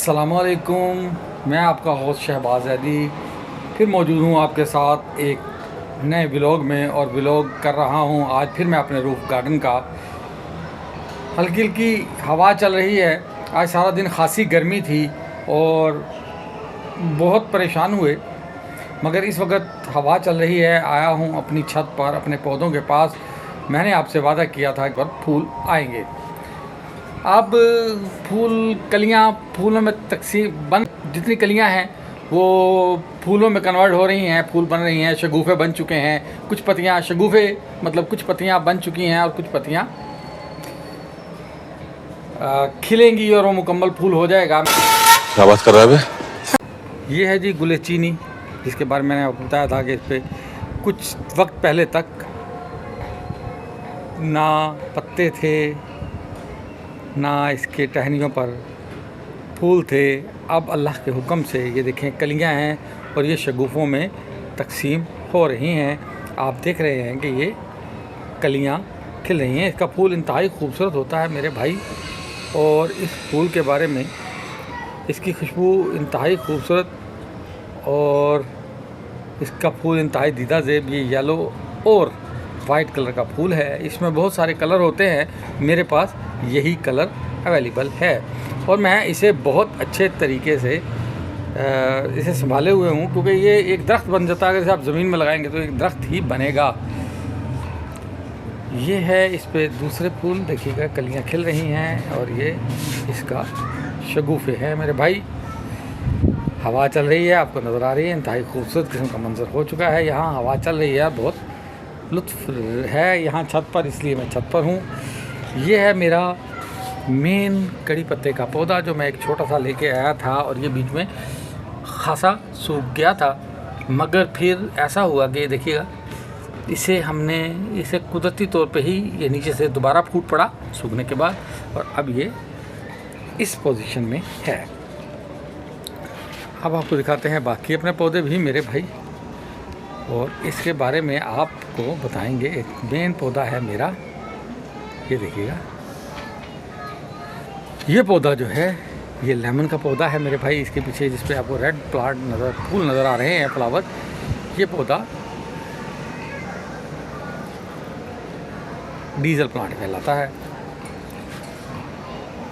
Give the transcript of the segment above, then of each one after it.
अस्सलामुअलैकुम, मैं आपका होस्ट शहबाज अली फिर मौजूद हूँ आपके साथ एक नए व्लॉग में। और व्लॉग कर रहा हूँ आज फिर मैं अपने रूफ गार्डन का। हल्की हल्की हवा चल रही है। आज सारा दिन खासी गर्मी थी और बहुत परेशान हुए, मगर इस वक्त हवा चल रही है। आया हूँ अपनी छत पर अपने पौधों के पास। मैंने आपसे वादा किया था कि फूल आएंगे। अब कलियां फूलों में तकसीम बन, जितनी कलियां हैं वो फूलों में कन्वर्ट हो रही हैं, फूल बन रही हैं, शगुफ़े बन चुके हैं। कुछ पत्तियां शगुफ़े मतलब कुछ पत्तियां बन चुकी हैं और कुछ पत्तियां खिलेंगी और वो मुकम्मल फूल हो जाएगा। क्या बात कर रहा है? ये है जी गुले चीनी, जिसके बारे में मैंने आपको बताया था कि इस पर कुछ वक्त पहले तक ना पत्ते थे ना इसके टहनियों पर फूल थे। अब अल्लाह के हुक्म से ये देखें कलियां हैं और ये शगुफ़ों में तकसीम हो रही हैं। आप देख रहे हैं कि ये कलियां खिल रही हैं। इसका फूल इंतहाई खूबसूरत होता है मेरे भाई, और इस फूल के बारे में इसकी खुशबू इंतहाई खूबसूरत और इसका फूल इंतहाई दीदा ज़ेब। ये येलो और वाइट कलर का फूल है। इसमें बहुत सारे कलर होते हैं, मेरे पास यही कलर अवेलेबल है और मैं इसे बहुत अच्छे तरीके से इसे संभाले हुए हूँ, क्योंकि ये एक दरख्त बन जाता है। अगर इसे आप ज़मीन में लगाएंगे तो एक दरख्त ही बनेगा। ये है इस पे दूसरे फूल, देखिएगा कलियाँ खिल रही हैं और ये इसका शगुफ़े है मेरे भाई। हवा चल रही है, आपको नज़र आ रही है, इंतहाई खूबसूरत किस्म का मंजर हो चुका है। यहाँ हवा चल रही है, बहुत लुत्फ़ है यहाँ छत पर, इसलिए मैं छत पर हूँ। ये है मेरा मेन कड़ी पत्ते का पौधा जो मैं एक छोटा सा लेके आया था और ये बीच में खासा सूख गया था, मगर फिर ऐसा हुआ कि देखिएगा इसे कुदरती तौर पे ही ये नीचे से दोबारा फूट पड़ा सूखने के बाद, और अब ये इस पोजीशन में है। अब आपको दिखाते हैं बाकी अपने पौधे भी मेरे भाई, और इसके बारे में आपको बताएंगे। एक मेन पौधा है मेरा, ये देखिएगा ये पौधा जो है ये लेमन का पौधा है मेरे भाई। इसके पीछे जिस पे आपको रेड फूल नज़र आ रहे हैं, फ्लावर, ये पौधा डीजल प्लांट कहलाता है।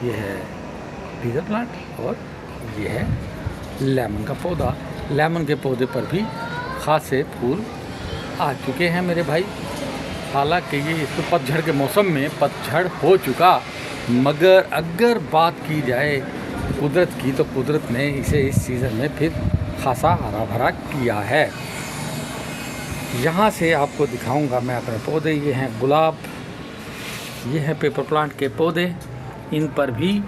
ये है डीजल प्लांट और ये है लेमन का पौधा। लेमन के पौधे पर भी खासे फूल आ चुके हैं मेरे भाई। हालांकि ये इसको पतझड़ के मौसम में पतझड़ हो चुका, मगर अगर बात की जाए कुदरत की तो कुदरत ने इसे इस सीज़न में फिर खासा हरा भरा किया है। यहाँ से आपको दिखाऊंगा मैं अपने पौधे। ये हैं गुलाब, ये हैं पेपर प्लांट के पौधे, इन पर भी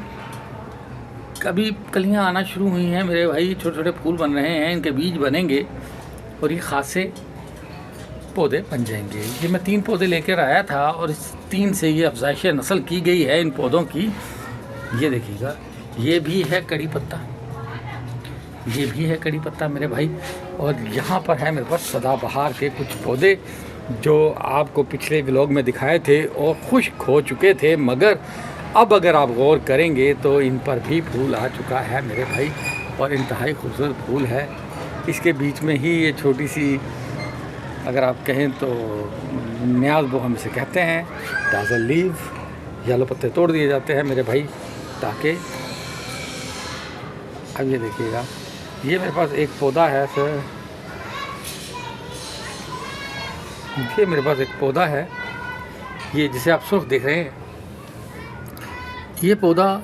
कभी कलियाँ आना शुरू हुई हैं मेरे भाई। छोटे छोटे फूल बन रहे हैं, इनके बीज बनेंगे और ये खासे पौधे बन जाएंगे। ये मैं 3 पौधे लेकर आया था और इस 3 से ये अफजाइश नस्ल की गई है इन पौधों की। ये देखिएगा, ये भी है कड़ी पत्ता, ये भी है कड़ी पत्ता मेरे भाई। और यहाँ पर है मेरे पास सदाबहार के कुछ पौधे जो आपको पिछले व्लॉग में दिखाए थे और खुश्क हो चुके थे, मगर अब अगर आप गौर करेंगे तो इन पर भी फूल आ चुका है मेरे भाई, और इंतहाई खूबसूरत फूल है। इसके बीच में ही ये छोटी सी, अगर आप कहें तो न्याज वो हम इसे कहते हैं, ताज़ा लीव, येलो पत्ते तोड़ दिए जाते हैं मेरे भाई, ताकि अब ये देखिएगा, ये मेरे पास एक पौधा है सर, ये मेरे पास एक पौधा है, ये जिसे आप सुर्ख देख रहे हैं, ये पौधा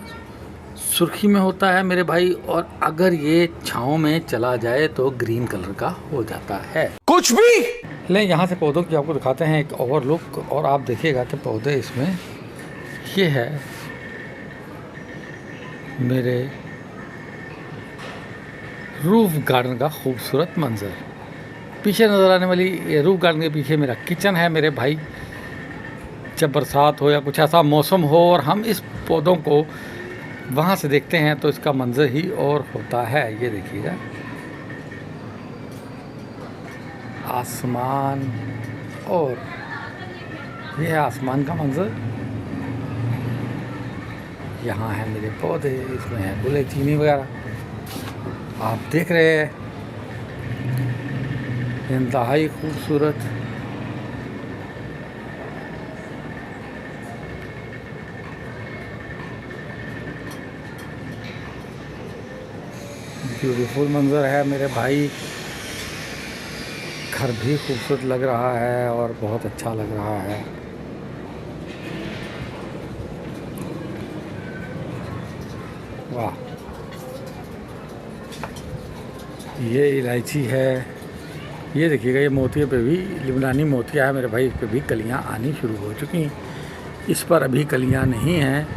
सुर्खी में होता है मेरे भाई, और अगर ये छाँव में चला जाए तो ग्रीन कलर का हो जाता है। कुछ भी ले यहाँ से पौधों की आपको दिखाते हैं एक ओवरलुक, और आप देखिएगा कि पौधे इसमें, ये है मेरे रूफ गार्डन का खूबसूरत मंजर। पीछे नज़र आने वाली रूफ गार्डन के पीछे मेरा किचन है मेरे भाई। जब बरसात हो या कुछ ऐसा मौसम हो और हम इस पौधों को वहाँ से देखते हैं तो इसका मंजर ही और होता है। ये देखिएगा आसमान, और ये है आसमान का मंजर। यहाँ है मेरे पौधे, इसमें है गुले चीनी वगैरह आप देख रहे हैं। इंतहाई खूबसूरत ब्यूटीफुल मंजर है मेरे भाई। घर भी खूबसूरत लग रहा है और बहुत अच्छा लग रहा है। वाह, ये इलायची है। ये देखिएगा, ये मोतिये पे भी लिबनानी मोतिया है मेरे भाई, इस पे भी कलियां आनी शुरू हो चुकी। इस पर अभी कलियां नहीं हैं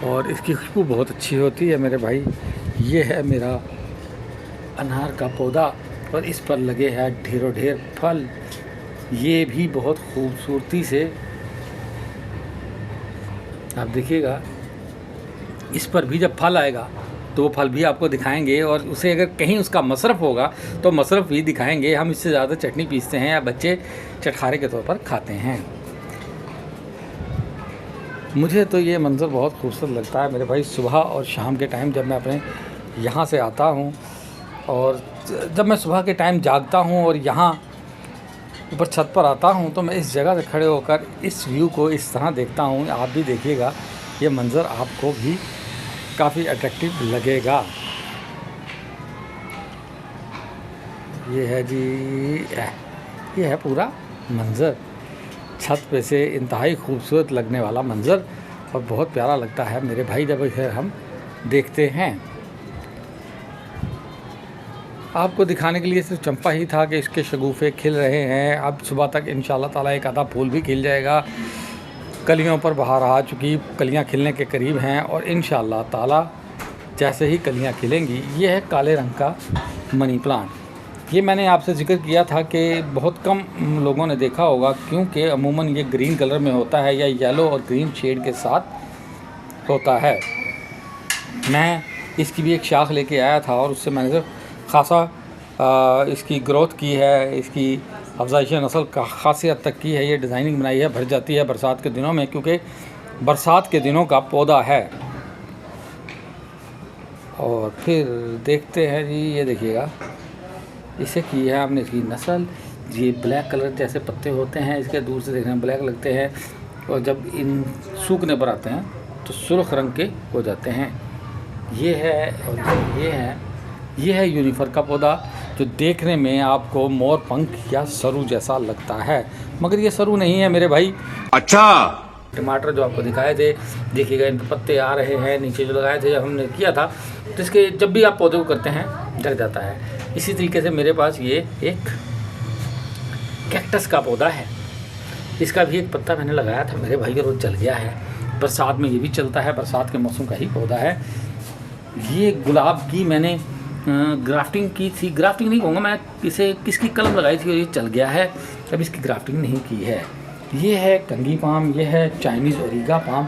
और इसकी खुशबू बहुत अच्छी होती है मेरे भाई। ये है मेरा अनार का पौधा और इस पर लगे हैं ढेरों ढेर फल। ये भी बहुत खूबसूरती से आप देखिएगा, इस पर भी जब फल आएगा तो वो फल भी आपको दिखाएंगे और उसे अगर कहीं उसका मसरफ़ होगा तो मसरफ़ भी दिखाएंगे। हम इससे ज़्यादा चटनी पीसते हैं या बच्चे चटखारे के तौर पर खाते हैं। मुझे तो ये मंज़र बहुत खूबसूरत लगता है मेरे भाई। सुबह और शाम के टाइम जब मैं अपने यहाँ से आता हूँ और जब मैं सुबह के टाइम जागता हूँ और यहाँ ऊपर छत पर आता हूँ तो मैं इस जगह से खड़े होकर इस व्यू को इस तरह देखता हूँ। आप भी देखिएगा, ये मंज़र आपको भी काफ़ी अट्रैक्टिव लगेगा। ये है जी, ये है पूरा मंज़र छत पे से, इंतहाई खूबसूरत लगने वाला मंज़र और बहुत प्यारा लगता है मेरे भाई जब इसे हम देखते हैं। आपको दिखाने के लिए सिर्फ चंपा ही था कि इसके शगुफ़े खिल रहे हैं। अब सुबह तक इंशाल्लाह ताला एक आधा फूल भी खिल जाएगा। कलियों पर बहार आ चुकी, कलियां खिलने के करीब हैं और इंशाल्लाह ताला जैसे ही कलियां खिलेंगी। ये है काले रंग का मनी प्लांट। ये मैंने आपसे जिक्र किया था कि बहुत कम लोगों ने देखा होगा, क्योंकि अमूमन ये ग्रीन कलर में होता है या येलो और ग्रीन शेड के साथ होता है। मैं इसकी भी एक शाख लेके आया था और उससे मैंने खासा इसकी ग्रोथ की है, इसकी अफजाइश नस्ल का खासी हद तक की है। ये डिज़ाइनिंग बनाई है, भर जाती है बरसात के दिनों में, क्योंकि बरसात के दिनों का पौधा है। और फिर देखते हैं जी, ये देखिएगा, इसे की है हमने इसकी नस्ल। ये ब्लैक कलर जैसे पत्ते होते हैं इसके, दूर से देखने में ब्लैक लगते हैं और जब इन सूखने पर आते हैं तो सुर्ख रंग के हो जाते हैं। ये है और ये है यूनिफर का पौधा, जो देखने में आपको मोर पंख या सरू जैसा लगता है, मगर ये सरू नहीं है मेरे भाई। अच्छा, टमाटर जो आपको दिखाए थे, देखिएगा इन पर पत्ते आ रहे हैं। नीचे जो लगाए थे जब हमने किया था, तो इसके जब भी आप पौधे को करते हैं जल जाता है। इसी तरीके से मेरे पास ये एक कैक्टस का पौधा है। इसका भी एक पत्ता मैंने लगाया था मेरे भाई, और जल गया है। बरसात में ये भी चलता है, बरसात के मौसम का ही पौधा है। ये गुलाब की मैंने ग्राफ्टिंग की थी, ग्राफ्टिंग नहीं कहूँगा मैं, इसे किसकी कलम लगाई थी और ये चल गया है, अब इसकी ग्राफ्टिंग नहीं की है। ये है कंगी पाम, ये है चाइनीज़ ओरिगा पाम,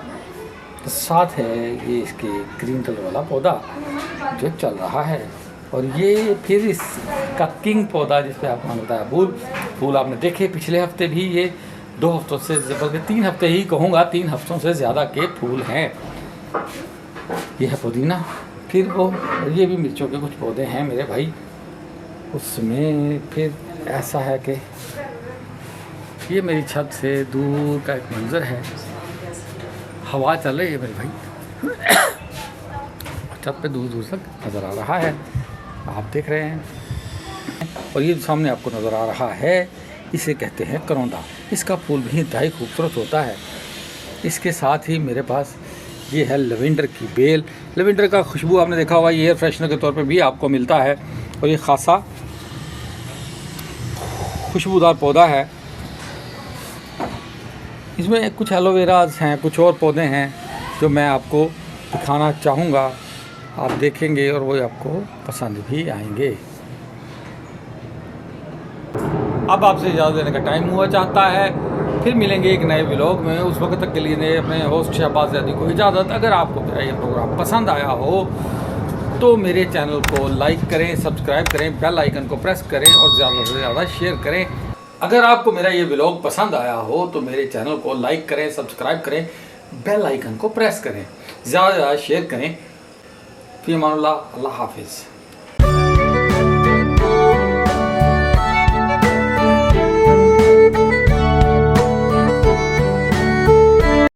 तो साथ है ये इसके ग्रीन कलर वाला पौधा जो चल रहा है। और ये फिर इसका किंग पौधा जिस पे आपको मैंने बताया फूल आपने देखे पिछले हफ्ते भी। ये 2 हफ्तों से, बल्कि 3 हफ्ते ही कहूँगा, 3 हफ्तों से ज़्यादा के फूल हैं। ये है पुदीना, फिर वो ये भी मिर्चों के कुछ पौधे हैं मेरे भाई। उसमें फिर ऐसा है कि ये मेरी छत से दूर का एक मंज़र है, हवा चल रही है मेरे भाई, छत पे दूर दूर तक नज़र आ रहा है, आप देख रहे हैं। और ये सामने आपको नज़र आ रहा है, इसे कहते हैं करौंदा। इसका फूल भी इंतहाई खूबसूरत होता है। इसके साथ ही मेरे पास ये है लवेंडर की बेल। लवेंडर का खुशबू आपने देखा होगा, ये एयर फ्रेशनर के तौर पे भी आपको मिलता है और ये खासा खुशबूदार पौधा है। इसमें कुछ एलोवेराज हैं, कुछ और पौधे हैं जो मैं आपको दिखाना चाहूँगा, आप देखेंगे और वो आपको पसंद भी आएंगे। अब आपसे इजाज़त देने का टाइम हुआ चाहता है, फिर मिलेंगे एक नए व्लॉग में। उस वक्त तक के लिए नए अपने होस्ट शहबाज ज़ैदी को इजाज़त। अगर आपको मेरा ये प्रोग्राम पसंद आया हो तो मेरे चैनल को लाइक करें, सब्सक्राइब करें, बेल आइकन को प्रेस करें और ज़्यादा से ज़्यादा शेयर करें। अगर आपको मेरा ये व्लॉग पसंद आया हो तो मेरे चैनल को लाइक करें, सब्सक्राइब करें, बेल आइकन को प्रेस करें ज़्यादा से ज़्यादा शेयर करें। फ़ी अमानुल्लाह, अल्लाह हाफिज़।